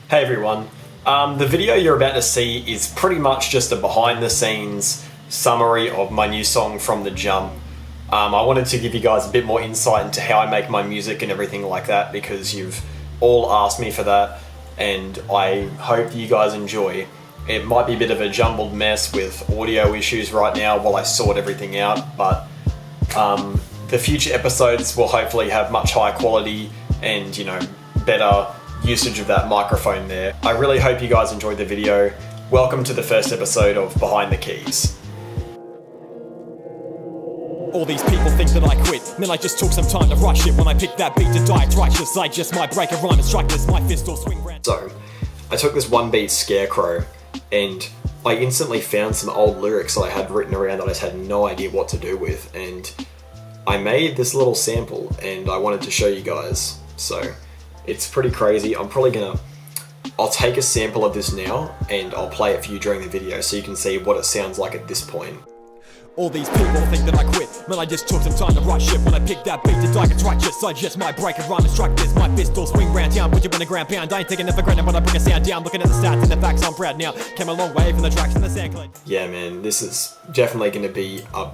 Hey everyone. The video you're about to see is pretty much just a behind the scenes summary of my new song From the Jump. I wanted to give you guys a bit more insight into how I make my music and everything like that because you've all asked me for that and I hope you guys enjoy. It might be a bit of a jumbled mess with audio issues right now while I sort everything out, but the future episodes will hopefully have much higher quality and, better usage of that microphone there. I really hope you guys enjoyed the video. Welcome to the first episode of Behind the Keys. All these people think that I quit, then I just took some time to rush it. When I picked that beat to die, it's righteous. I just might break a rhyme and strike this, my fist or swing round. So, I took this one beat Scarecrow and I instantly found some old lyrics that I had written around that I just had no idea what to do with, and I made this little sample and I wanted to show you guys. So, it's pretty crazy. I'll take a sample of this now and I'll play it for you during the video so you can see what it sounds like at this point. All these people think that I quit, man I just took some time to rush it. When I picked that beat to die, it's righteous. I just might break a rhyme and strike this, my pistol swing round town, put you in the ground pound. I ain't taking it for granted when I bring a sound down. Looking at the stats and the facts, I'm proud now. Came a long way from the tracks and the sound clean. Yeah man, this is definitely going to be a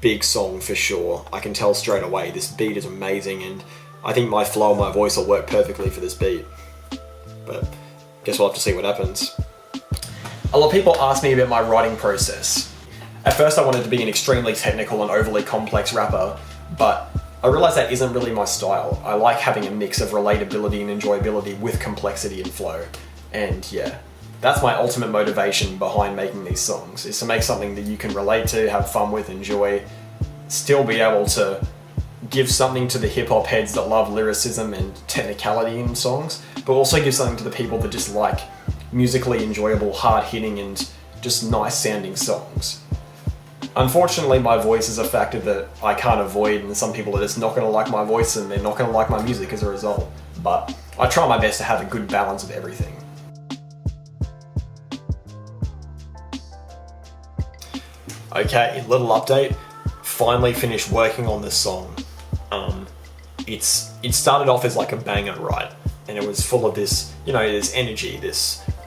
big song for sure. I can tell straight away this beat is amazing and I think my flow and my voice will work perfectly for this beat. But guess we'll have to see what happens. A lot of people ask me about my writing process. At first I wanted to be an extremely technical and overly complex rapper, but I realized that isn't really my style. I like having a mix of relatability and enjoyability with complexity and flow. And yeah, that's my ultimate motivation behind making these songs, is to make something that you can relate to, have fun with, enjoy, still be able to give something to the hip-hop heads that love lyricism and technicality in songs, but also give something to the people that just like musically enjoyable, hard-hitting and just nice-sounding songs. Unfortunately, my voice is a factor that I can't avoid, and some people are just not going to like my voice and they're not going to like my music as a result, but I try my best to have a good balance of everything. Okay, little update. Finally finished working on this song. It started off as like a banger, right? And it was full of this, this energy,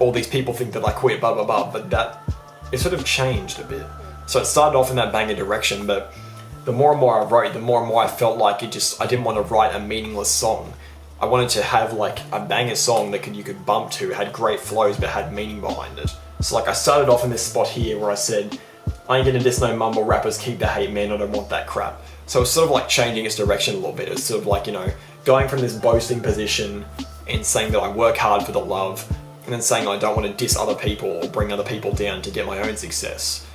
all these people think that I quit, blah, blah, blah, but it sort of changed a bit. So it started off in that banger direction, but the more and more I wrote, the more and more I felt like I didn't want to write a meaningless song. I wanted to have like a banger song that you could bump to, had great flows, but had meaning behind it. So like I started off in this spot here where I said, I ain't gonna diss no mumble rappers, keep the hate man, I don't want that crap. So it's sort of like changing its direction a little bit. It's sort of like, going from this boasting position and saying that I work hard for the love, and then saying I don't want to diss other people or bring other people down to get my own success.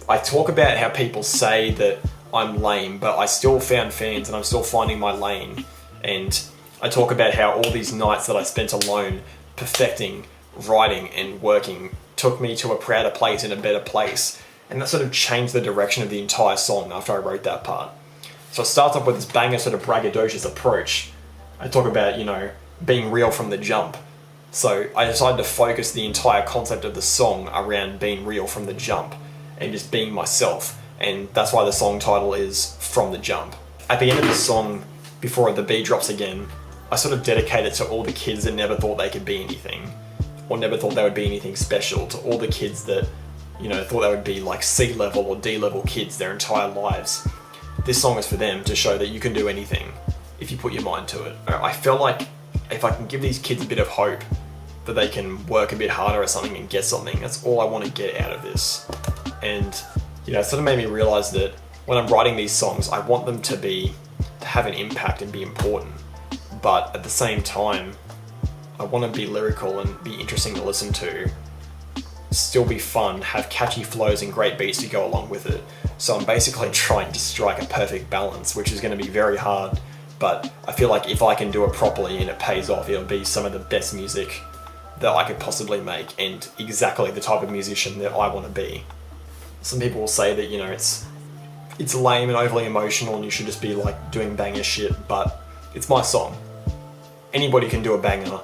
I talk about how people say that I'm lame, but I still found fans and I'm still finding my lane. And I talk about how all these nights that I spent alone perfecting, writing and working took me to a prouder place and a better place. And that sort of changed the direction of the entire song after I wrote that part. So it starts off with this banger sort of braggadocious approach. I talk about, being real from the jump. So I decided to focus the entire concept of the song around being real from the jump and just being myself. And that's why the song title is From the Jump. At the end of the song, before the beat drops again, I sort of dedicate it to all the kids that never thought they could be anything, or never thought they would be anything special, to all the kids that thought they would be like C-level or D-level kids their entire lives. This song is for them to show that you can do anything if you put your mind to it. I feel like if I can give these kids a bit of hope that they can work a bit harder at something and get something, that's all I want to get out of this. And it sort of made me realize that when I'm writing these songs, I want them to have an impact and be important. But at the same time, I want to be lyrical and be interesting to listen to, still be fun, have catchy flows and great beats to go along with it. So I'm basically trying to strike a perfect balance, which is going to be very hard, but I feel like if I can do it properly and it pays off, it'll be some of the best music that I could possibly make and exactly the type of musician that I want to be. Some people will say that, it's lame and overly emotional and you should just be like doing banger shit, but it's my song. Anybody can do a banger.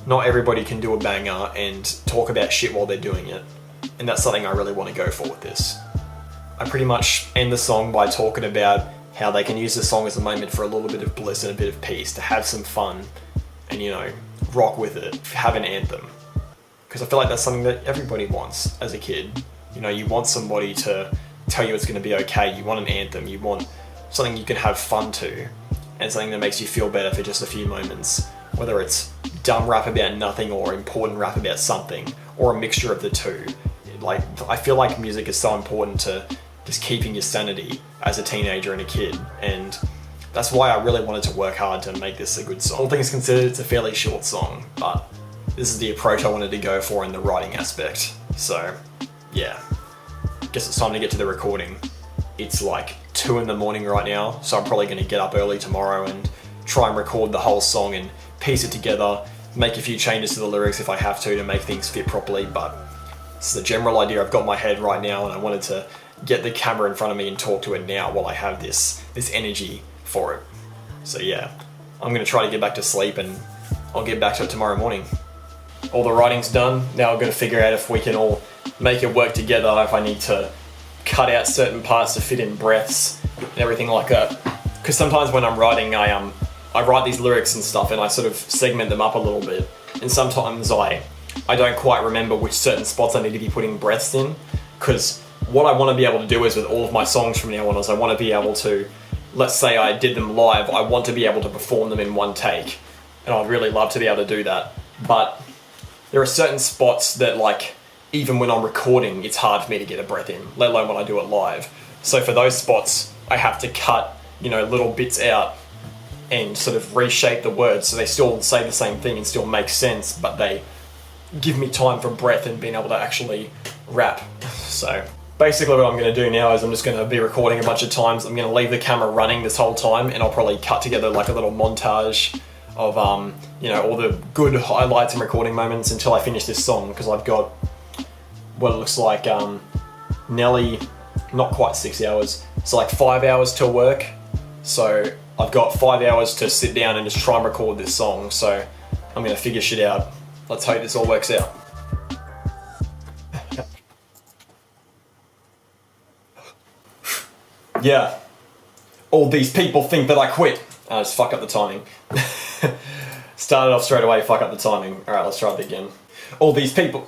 Not everybody can do a banger and talk about shit while they're doing it. And that's something I really want to go for with this. I pretty much end the song by talking about how they can use the song as a moment for a little bit of bliss and a bit of peace, to have some fun and, rock with it, have an anthem. Because I feel like that's something that everybody wants as a kid. You know, you want somebody to tell you it's going to be okay. You want an anthem. You want something you can have fun to, and something that makes you feel better for just a few moments. Whether it's dumb rap about nothing or important rap about something, or a mixture of the two. Like, I feel like music is so important to just keeping your sanity as a teenager and a kid, and that's why I really wanted to work hard to make this a good song. All things considered, it's a fairly short song, but this is the approach I wanted to go for in the writing aspect. So, yeah. Guess it's time to get to the recording. It's like 2 in the morning right now, so I'm probably going to get up early tomorrow and try and record the whole song and piece it together, make a few changes to the lyrics if I have to make things fit properly, but it's the general idea I've got in my head right now, and I wanted to get the camera in front of me and talk to it now while I have this energy for it. So yeah, I'm going to try to get back to sleep, and I'll get back to it tomorrow morning. All the writing's done, now I've got to figure out if we can all make it work together, if I need to cut out certain parts to fit in breaths and everything like that. Because sometimes when I'm writing, I write these lyrics and stuff and I sort of segment them up a little bit, and sometimes I don't quite remember which certain spots I need to be putting breaths in, because what I want to be able to do is with all of my songs from now on is I want to be able to, let's say I did them live, I want to be able to perform them in one take, and I'd really love to be able to do that, but there are certain spots that, like, even when I'm recording, it's hard for me to get a breath in, let alone when I do it live. So for those spots, I have to cut, little bits out and sort of reshape the words so they still say the same thing and still make sense, but they give me time for breath and being able to actually rap. So basically what I'm going to do now is I'm just going to be recording a bunch of times. I'm going to leave the camera running this whole time, and I'll probably cut together like a little montage of all the good highlights and recording moments until I finish this song, because I've got what it looks like nearly, not quite 6 hours, so like 5 hours till work. So I've got 5 hours to sit down and just try and record this song, so I'm going to figure shit out. Let's hope this all works out. Yeah. All these people think that I quit. I just fuck up the timing. Started off straight away, fuck up the timing. Alright, let's try it again. All these people...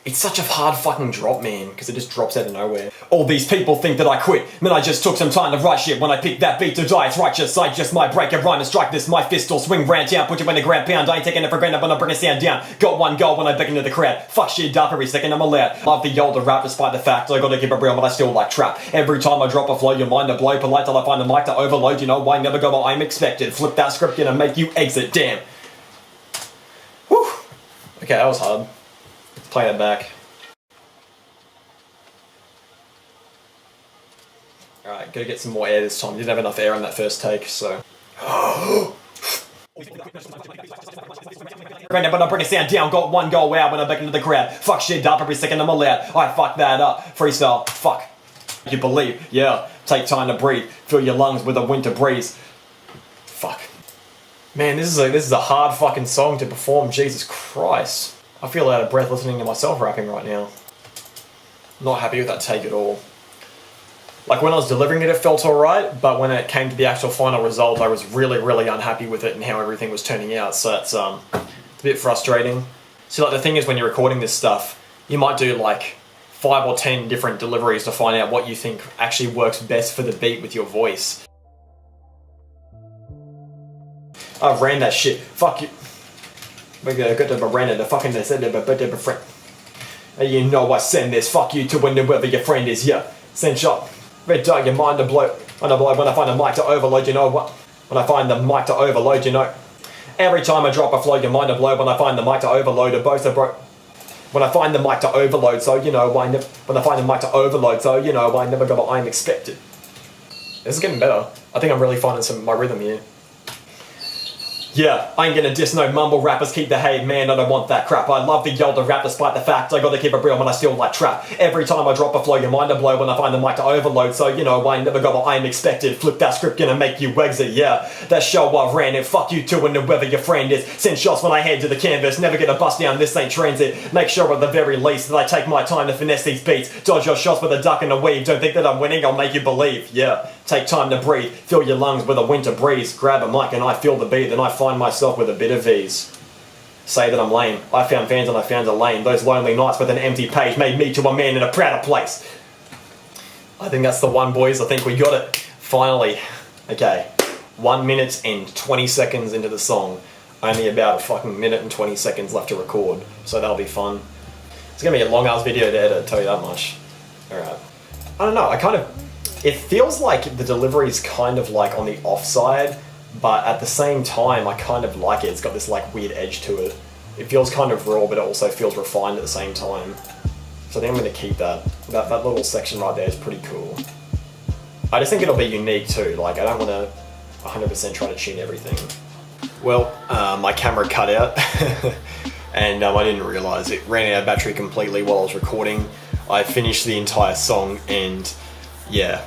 It's such a hard fucking drop, man, because it just drops out of nowhere. All these people think that I quit, man, I just took some time to write shit. When I picked that beat to die, it's righteous. I just might break a rhyme and strike this. My fist will swing round town, put you in the ground pound. I ain't taking it for granted when I bring a sound down. Got one goal when I beckon to the crowd. Fuck shit up every second I'm allowed. Love the older rap despite the fact I gotta keep it real, but I still like trap. Every time I drop a flow, your mind to blow. Polite till I find the mic to overload. You know why never go where I'm expected. Flip that script, gonna make you exit, damn. Whew. Okay, that was hard. Let's play that back. Alright, gotta get some more air this time. Didn't have enough air on that first take, so... Granted, but I bring a sound down, got one goal out when I beckon to the crowd. Fuck shit up every second I'm allowed. I fuck that up. Freestyle, fuck. You believe, yeah. Take time to breathe. Fill your lungs with a winter breeze. Fuck. Man, this is a hard fucking song to perform, Jesus Christ. I feel out of breath listening to myself rapping right now. Not happy with that take at all. Like, when I was delivering it, it felt alright, but when it came to the actual final result, I was really, really unhappy with it and how everything was turning out, so it's a bit frustrating. So, like, the thing is, when you're recording this stuff, you might do, like, 5 or 10 different deliveries to find out what you think actually works best for the beat with your voice. I ran that shit. Fuck you. We got to ran it. The fucking they said it, friend. You know I send this. Fuck you to whoever your friend is. Yeah, send shot. Red dog, your mind to blow. When I find the mic to overload, you know what? When I find the mic to overload, you know. Every time I drop a flow, your mind to blow. When I find the mic to overload, it both are broke. When I find the mic to overload, so you know why. When I find the mic to overload, so you know why. Never go what I'm expected. This is getting better. I think I'm really finding my rhythm here. Yeah, I ain't gonna diss no mumble rappers, keep the hate, man, I don't want that crap. I love the older rap despite the fact I gotta keep it real when I still like trap. Every time I drop a flow, your mind to blow when I find the mic to overload. So you know, I never got what I'm expected. Flip that script, gonna make you exit, yeah. That show I ran it, fuck you too and whoever your friend is. Send shots when I head to the canvas, never get a bust down, this ain't transit. Make sure at the very least that I take my time to finesse these beats. Dodge your shots with a duck and a weave, don't think that I'm winning, I'll make you believe, yeah. Take time to breathe, fill your lungs with a winter breeze. Grab a mic and I feel the beat, then I find myself with a bit of ease. say that I'm lame. I found fans and I found a lane. Those lonely nights with an empty page made me to a man in a prouder place. I think that's the one, boys. I think we got it. Finally. Okay. 1 minute and 20 seconds into the song. Only about a fucking minute and 20 seconds left to record. So that'll be fun. It's gonna be a long ass video to edit, I'll tell you that much. Alright. I don't know, it feels like the delivery is kind of like on the offside, but at the same time I kind of like it. It's got this like weird edge to it. It feels kind of raw, but it also feels refined at the same time. So I think I'm gonna keep that. That little section right there is pretty cool. I just think it'll be unique too. Like, I don't want to 100% try to tune everything. Well, my camera cut out and I didn't realise it ran out of battery completely while I was recording. I finished the entire song and yeah,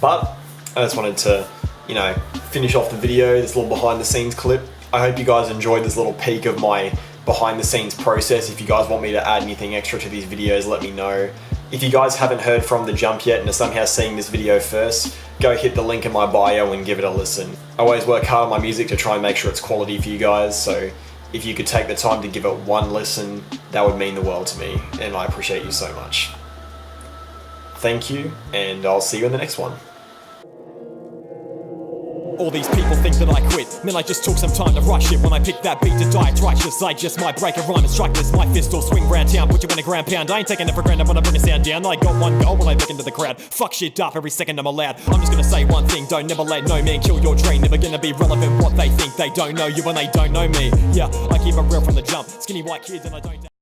but I just wanted to, you know, finish off the video, this little behind the scenes clip. I hope you guys enjoyed this little peek of my behind the scenes process. If you guys want me to add anything extra to these videos, let me know. If you guys haven't heard from The Jump yet and are somehow seeing this video first, go hit the link in my bio and give it a listen. I always work hard on my music to try and make sure it's quality for you guys, so if you could take the time to give it one listen, that would mean the world to me, and I appreciate you so much. Thank you, and I'll see you in the next one. All these people think that I quit, man, I just took some time to rush it. When I picked that beat to die, it's righteous. I just might break a rhyme and strike this. My fist will swing round town, put you in a ground pound. I ain't taking it for granted when I bring a sound down. I got one goal when I look into the crowd. Fuck shit up every second I'm allowed. I'm just gonna say one thing, don't never let no man kill your dream. Never gonna be relevant what they think. They don't know you and they don't know me. Yeah, I keep it real from the jump. Skinny white kids and I don't